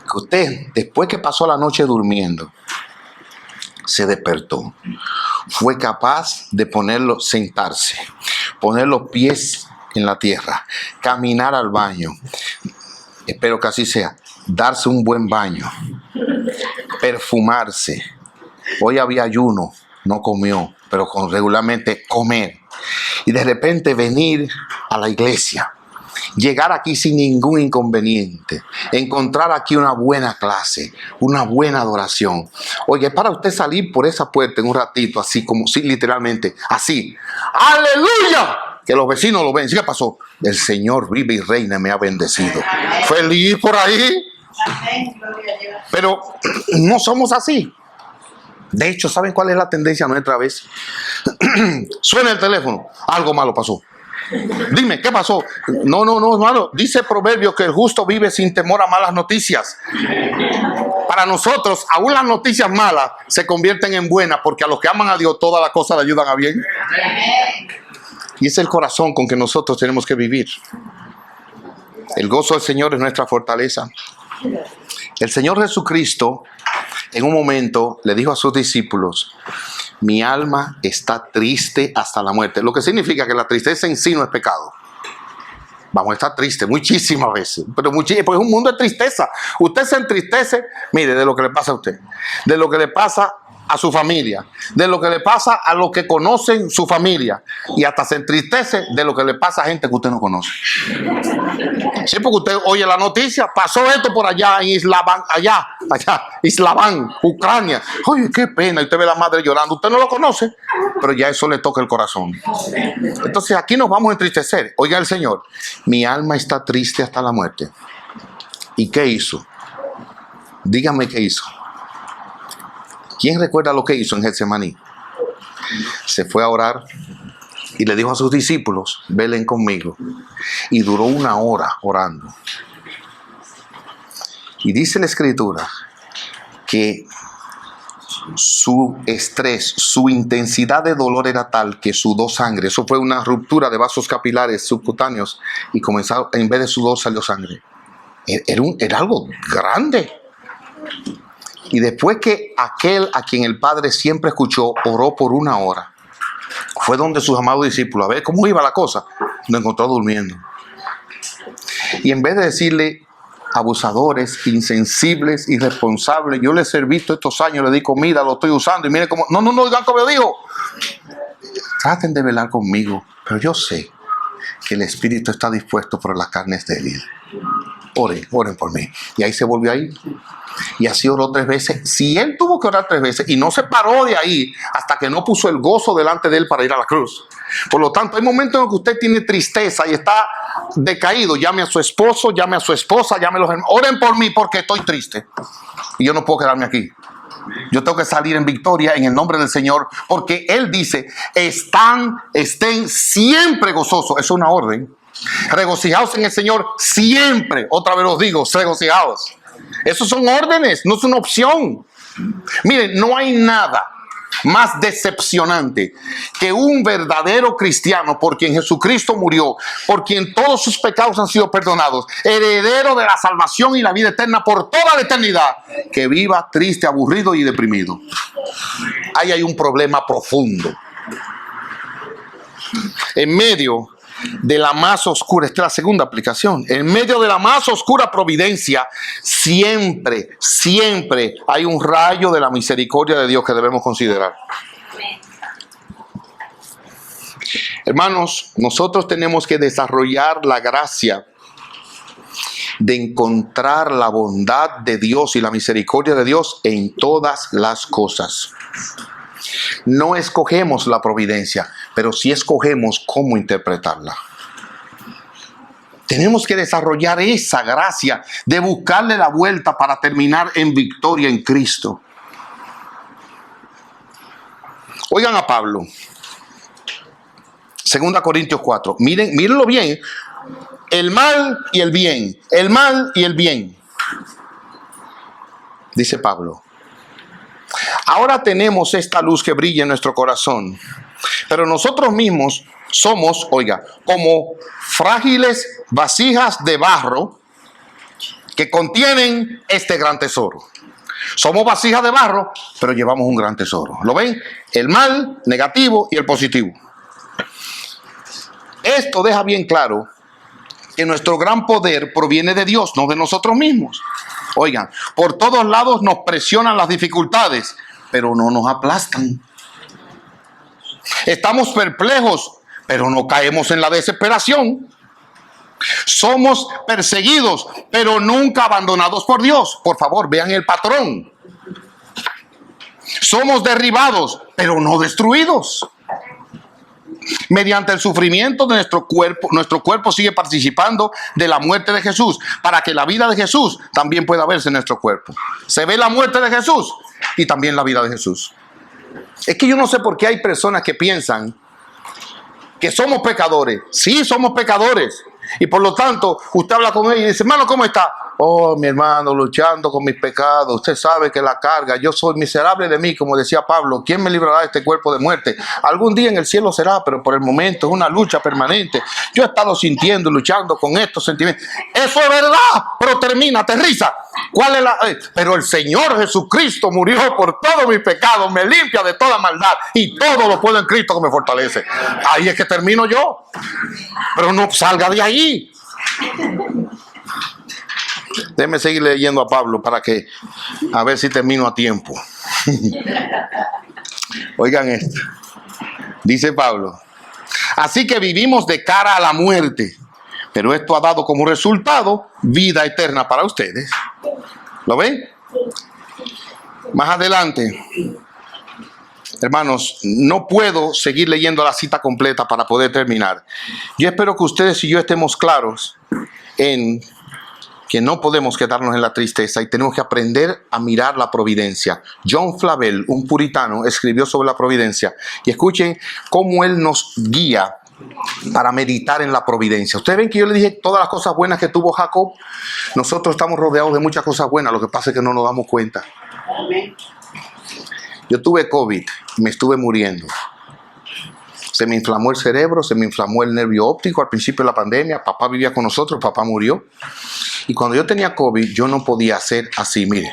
Que usted, después que pasó la noche durmiendo, se despertó. Fue capaz de sentarse, poner los pies en la tierra, caminar al baño. Espero que así sea. Darse un buen baño, perfumarse. Hoy había ayuno, no comió, pero regularmente comer. Y de repente venir a la iglesia, llegar aquí sin ningún inconveniente, encontrar aquí una buena clase, una buena adoración. Oye, para usted salir por esa puerta en un ratito, así como, sí, literalmente, así. ¡Aleluya! Que los vecinos lo ven. ¿Sí? ¿Qué pasó? El Señor vive y reina, me ha bendecido. Feliz por ahí. Pero no somos así. De hecho, ¿saben cuál es la tendencia nuestra vez? Suena el teléfono, algo malo pasó. Dime, ¿qué pasó? No, hermano. Dice Proverbio que el justo vive sin temor a malas noticias. Para nosotros, aún las noticias malas se convierten en buenas, porque a los que aman a Dios todas las cosas le ayudan a bien. Y es el corazón con que nosotros tenemos que vivir. El gozo del Señor es nuestra fortaleza. El Señor Jesucristo en un momento le dijo a sus discípulos: mi alma está triste hasta la muerte. Lo que significa que la tristeza en sí no es pecado. Vamos a estar tristes muchísimas veces, pero porque es un mundo de tristeza. Usted se entristece, mire, de lo que le pasa a usted, de lo que le pasa a su familia, de lo que le pasa a los que conocen su familia, y hasta se entristece de lo que le pasa a gente que usted no conoce. Sí, porque usted oye la noticia, pasó esto por allá en Islaván, Ucrania. Oye, qué pena, y usted ve a la madre llorando, usted no lo conoce, pero ya eso le toca el corazón. Entonces aquí nos vamos a entristecer. Oiga el Señor: mi alma está triste hasta la muerte. ¿Y qué hizo? Dígame qué hizo. ¿Quién recuerda lo que hizo en Getsemaní? Se fue a orar y le dijo a sus discípulos: velen conmigo. Y duró 1 hora orando. Y dice la Escritura que su estrés, su intensidad de dolor era tal que sudó sangre. Eso fue una ruptura de vasos capilares subcutáneos y comenzó, en vez de sudor salió sangre. Era algo grande. Y después que aquel a quien el Padre siempre escuchó oró por 1 hora, fue donde sus amados discípulos, a ver cómo iba la cosa, lo encontró durmiendo. Y en vez de decirle: abusadores, insensibles, irresponsables, yo les serví todos estos años, le di comida, lo estoy usando, y miren cómo, no, digan como dijo. Traten de velar conmigo, pero yo sé que el espíritu está dispuesto, pero la carne es débil. Oren por mí. Y ahí se volvió a ir. Y así oró 3 veces. Si él tuvo que orar 3 veces y no se paró de ahí hasta que no puso el gozo delante de él para ir a la cruz. Por lo tanto, hay momentos en que usted tiene tristeza y está decaído. Llame a su esposo, llame a su esposa, llame a los hermanos. Oren por mí porque estoy triste. Y yo no puedo quedarme aquí. Yo tengo que salir en victoria en el nombre del Señor, porque Él dice: estén siempre gozosos. Eso es una orden. Regocijaos en el Señor siempre. Otra vez os digo, regocijaos. Esos son órdenes, no es una opción. Miren, no hay nada más decepcionante que un verdadero cristiano, por quien Jesucristo murió, por quien todos sus pecados han sido perdonados, heredero de la salvación y la vida eterna por toda la eternidad, que viva triste, aburrido y deprimido. Ahí hay un problema profundo. En medio de la más oscura, esta es la segunda aplicación, en medio de la más oscura providencia, siempre hay un rayo de la misericordia de Dios que debemos considerar. Hermanos, nosotros tenemos que desarrollar la gracia de encontrar la bondad de Dios y la misericordia de Dios en todas las cosas. No escogemos la providencia, pero sí escogemos cómo interpretarla. Tenemos que desarrollar esa gracia de buscarle la vuelta para terminar en victoria en Cristo. Oigan a Pablo. 2 Corintios 4. Mírenlo bien. El mal y el bien. El mal y el bien. Dice Pablo: ahora tenemos esta luz que brilla en nuestro corazón, pero nosotros mismos somos, como frágiles vasijas de barro que contienen este gran tesoro. Somos vasijas de barro, pero llevamos un gran tesoro. ¿Lo ven? El mal negativo y el positivo. Esto deja bien claro que nuestro gran poder proviene de Dios, no de nosotros mismos. Oigan, por todos lados nos presionan las dificultades, pero no nos aplastan. Estamos perplejos, pero no caemos en la desesperación. Somos perseguidos, pero nunca abandonados por Dios. Por favor, vean el patrón. Somos derribados, pero no destruidos. Mediante el sufrimiento de nuestro cuerpo sigue participando de la muerte de Jesús, para que la vida de Jesús también pueda verse en nuestro cuerpo. Se ve la muerte de Jesús y también la vida de Jesús. Es que yo no sé por qué hay personas que piensan que somos pecadores. Sí, somos pecadores. Y por lo tanto, usted habla con ella y dice, hermano, ¿cómo está? Oh, mi hermano, luchando con mis pecados. Usted sabe que la carga, yo soy miserable de mí, como decía Pablo. ¿Quién me librará de este cuerpo de muerte? Algún día en el cielo será, pero por el momento es una lucha permanente. Yo he estado sintiendo y luchando con estos sentimientos. Eso es verdad, pero termina, aterriza. ¿Cuál es la? Pero el Señor Jesucristo murió por todos mis pecados, me limpia de toda maldad y todo lo puedo en Cristo que me fortalece. Ahí es que termino yo. Pero no salga de ahí. Déjeme seguir leyendo a Pablo para que a ver si termino a tiempo. Oigan esto. Dice Pablo: así que vivimos de cara a la muerte, pero esto ha dado como resultado vida eterna para ustedes. ¿Lo ven? Más adelante, hermanos, no puedo seguir leyendo la cita completa para poder terminar. Yo espero que ustedes y yo estemos claros en que no podemos quedarnos en la tristeza y tenemos que aprender a mirar la providencia. John Flavel, un puritano, escribió sobre la providencia. Y escuchen cómo él nos guía para meditar en la providencia. Ustedes ven que yo les dije todas las cosas buenas que tuvo Jacob. Nosotros estamos rodeados de muchas cosas buenas, lo que pasa es que no nos damos cuenta. Yo tuve COVID y me estuve muriendo. Se me inflamó el cerebro, se me inflamó el nervio óptico al principio de la pandemia. Papá vivía con nosotros, papá murió. Y cuando yo tenía COVID, yo no podía hacer así, mire.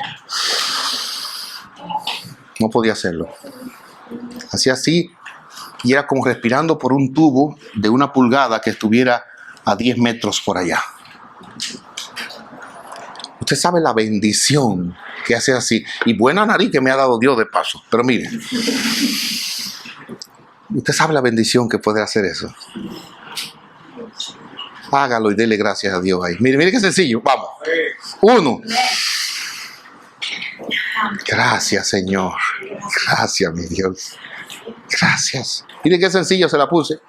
No podía hacerlo. Hacía así y era como respirando por un tubo de 1 pulgada que estuviera a 10 metros por allá. Usted sabe la bendición que hace así. Y buena nariz que me ha dado Dios de paso. Pero mire, usted sabe la bendición que puede hacer eso. Hágalo y dele gracias a Dios ahí. Mire, mire qué sencillo. Vamos. 1. Gracias, Señor. Gracias, mi Dios. Gracias. Mire qué sencillo se la puse.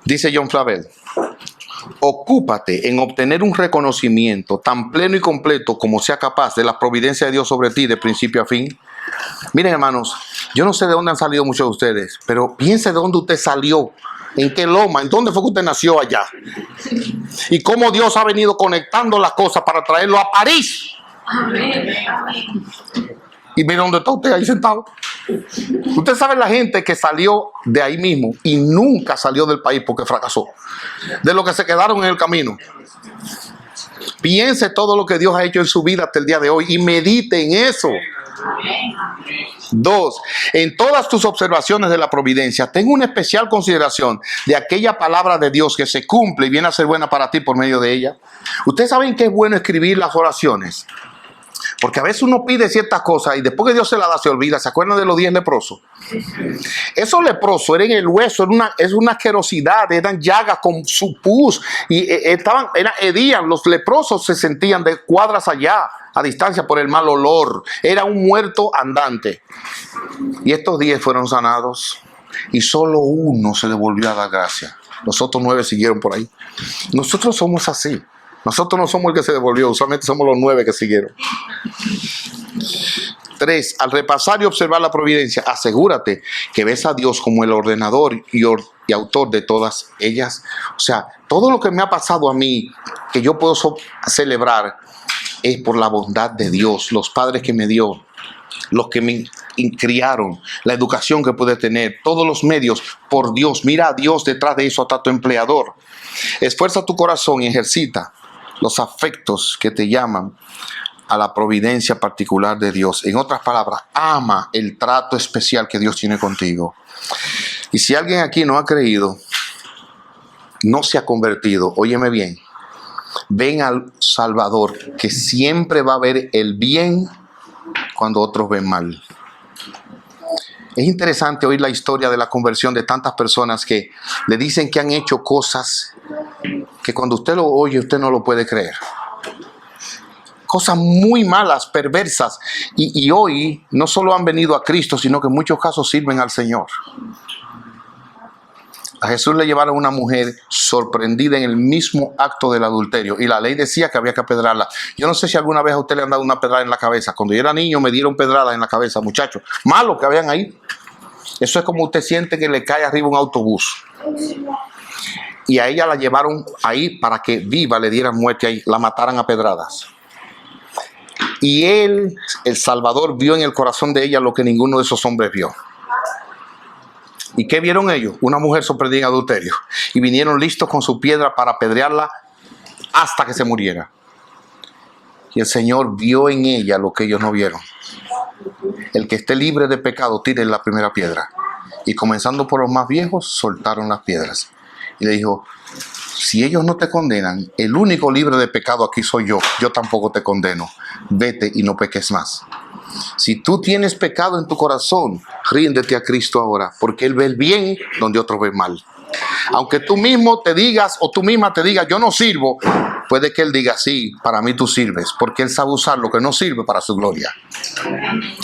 Dice John Flavel: ocúpate en obtener un reconocimiento tan pleno y completo como sea capaz de la providencia de Dios sobre ti de principio a fin. Miren, hermanos, yo no sé de dónde han salido muchos de ustedes, pero piense de dónde usted salió. ¿En qué loma? ¿En dónde fue que usted nació allá? Y cómo Dios ha venido conectando las cosas para traerlo a París. Amén. Y mire dónde está usted ahí sentado. Usted sabe la gente que salió de ahí mismo y nunca salió del país porque fracasó. De lo que se quedaron en el camino. Piense todo lo que Dios ha hecho en su vida hasta el día de hoy y medite en eso. 2. En todas tus observaciones de la providencia, ten una especial consideración de aquella palabra de Dios que se cumple y viene a ser buena para ti por medio de ella. Ustedes saben que es bueno escribir las oraciones, porque a veces uno pide ciertas cosas y después que Dios se las da se olvida. ¿Se acuerdan de los 10 leprosos? Esos leprosos eran el hueso, es una asquerosidad, eran llagas con su pus y hedían. Los leprosos se sentían de cuadras allá a distancia por el mal olor. Era un muerto andante. Y estos 10 fueron sanados y solo uno se le volvió a dar gracia. Los otros 9 siguieron por ahí. Nosotros somos así. Nosotros no somos el que se devolvió, usualmente somos los 9 que siguieron. 3. Al repasar y observar la providencia, asegúrate que ves a Dios como el ordenador y autor de todas ellas. O sea, todo lo que me ha pasado a mí, que yo puedo celebrar, es por la bondad de Dios, los padres que me dio, los que me criaron, la educación que pude tener, todos los medios, por Dios. Mira a Dios detrás de eso, hasta tu empleador. Esfuerza tu corazón y ejercita los afectos que te llaman a la providencia particular de Dios. En otras palabras, ama el trato especial que Dios tiene contigo. Y si alguien aquí no ha creído, no se ha convertido, óyeme bien, ven al Salvador, que siempre va a ver el bien cuando otros ven mal. Es interesante oír la historia de la conversión de tantas personas que le dicen que han hecho cosas que cuando usted lo oye, usted no lo puede creer. Cosas muy malas, perversas. Y hoy no solo han venido a Cristo, sino que en muchos casos sirven al Señor. A Jesús le llevaron una mujer sorprendida en el mismo acto del adulterio y la ley decía que había que apedrearla. Yo no sé si alguna vez a usted le han dado una pedrada en la cabeza. Cuando yo era niño me dieron pedradas en la cabeza, muchachos. Malos que habían ahí. Eso es como usted siente que le cae arriba un autobús. Y a ella la llevaron ahí para que viva le dieran muerte ahí, la mataran a pedradas. Y él, el Salvador, vio en el corazón de ella lo que ninguno de esos hombres vio. ¿Y qué vieron ellos? Una mujer sorprendida en adulterio. Y vinieron listos con su piedra para apedrearla hasta que se muriera. Y el Señor vio en ella lo que ellos no vieron. El que esté libre de pecado, tire la primera piedra. Y comenzando por los más viejos, soltaron las piedras. Y le dijo, si ellos no te condenan, el único libre de pecado aquí soy yo. Yo tampoco te condeno. Vete y no peques más. Si tú tienes pecado en tu corazón, ríndete a Cristo ahora, porque Él ve el bien donde otros ven mal. Aunque tú mismo te digas o tú misma te digas, yo no sirvo, puede que Él diga, sí, para mí tú sirves, porque Él sabe usar lo que no sirve para su gloria.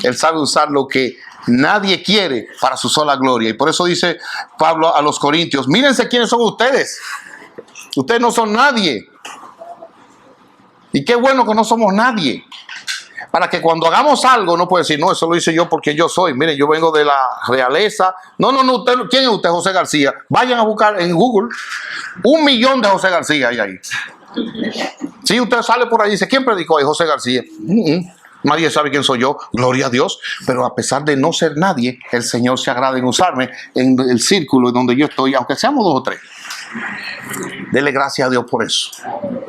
Él sabe usar lo que nadie quiere para su sola gloria. Y por eso dice Pablo a los Corintios, mírense quiénes son ustedes. Ustedes no son nadie. Y qué bueno que no somos nadie. Para que cuando hagamos algo no puede decir, no, eso lo hice yo porque yo soy. Miren, yo vengo de la realeza. No, usted, ¿quién es usted? José García. Vayan a buscar en Google 1 millón de José García hay ahí. Si usted sale por ahí y dice, ¿quién predicó ahí? José García. Nadie sabe quién soy yo, gloria a Dios. Pero a pesar de no ser nadie, el Señor se agrada en usarme en el círculo donde yo estoy, aunque seamos 2 o 3. Dele gracias a Dios por eso.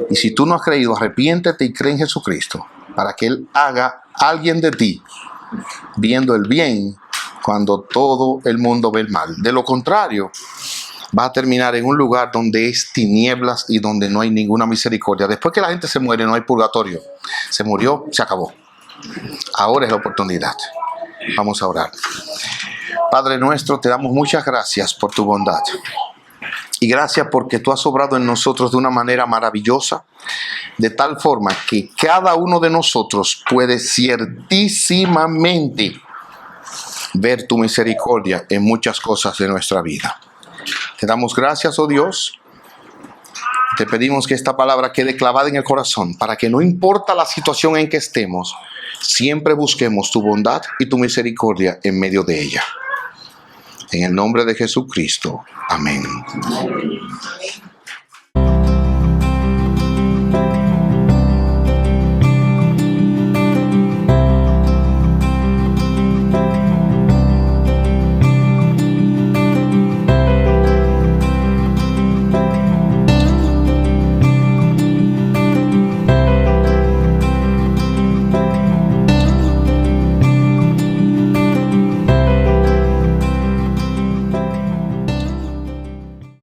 Y si tú no has creído, arrepiéntete y cree en Jesucristo, para que Él haga alguien de ti viendo el bien cuando todo el mundo ve el mal. De lo contrario, va a terminar en un lugar donde es tinieblas y donde no hay ninguna misericordia. Después que la gente se muere, no hay purgatorio. Se murió, se acabó. Ahora es la oportunidad. Vamos a orar. Padre nuestro, te damos muchas gracias por tu bondad. Y gracias porque tú has obrado en nosotros de una manera maravillosa, de tal forma que cada uno de nosotros puede ciertísimamente ver tu misericordia en muchas cosas de nuestra vida. Te damos gracias, oh Dios. Te pedimos que esta palabra quede clavada en el corazón para que no importa la situación en que estemos, siempre busquemos tu bondad y tu misericordia en medio de ella. En el nombre de Jesucristo. Amén.